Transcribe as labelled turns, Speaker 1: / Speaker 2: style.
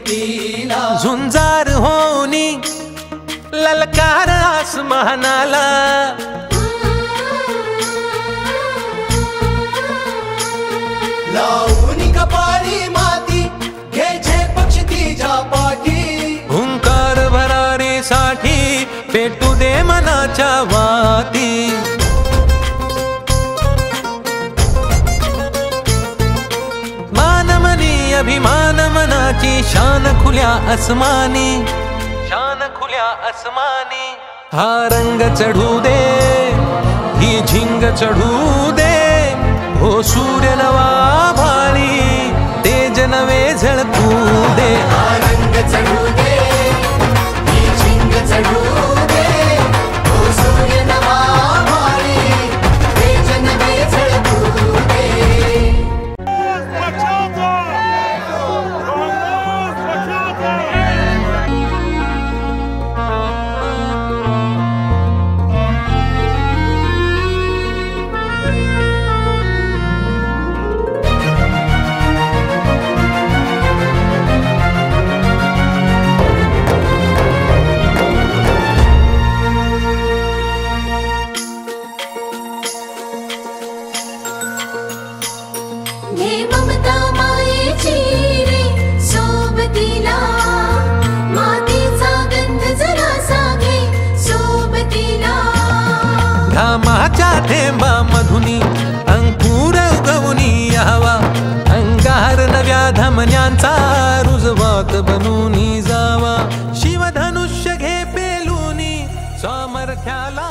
Speaker 1: तिला
Speaker 2: झुंजार होनी ललकार आसमानाला
Speaker 1: लावून कपाळी माती घ्यायचे पक्ष तिच्या पाठी
Speaker 2: हुंकार भरारीसाठी पेटू दे मनाच्या वाती मानमनी अभिमान मनाची शान खुल्या आसमानी शान खुल्या आसमानी हा रंग चढू दे ही झिंग चढू दे हो सूर्य नवा भाळी तेज नवे झळकू दे
Speaker 1: हा रंग चढू दे ही झिंग चढू दे हो सूर्य नवा भाळी तेज नवे झळकू दे
Speaker 3: घे ममता मायेची रे सोबतीला मातीचा गंध जरासा घे सोबतीला
Speaker 2: घामाच्या थेंबा मधुनी अंकुर उगवूनी यावा अंगार नव्या धमन्यांचा रुजवात बनूनी जावा शिवधनुष्य घे पेलूनी सामर्थ्याला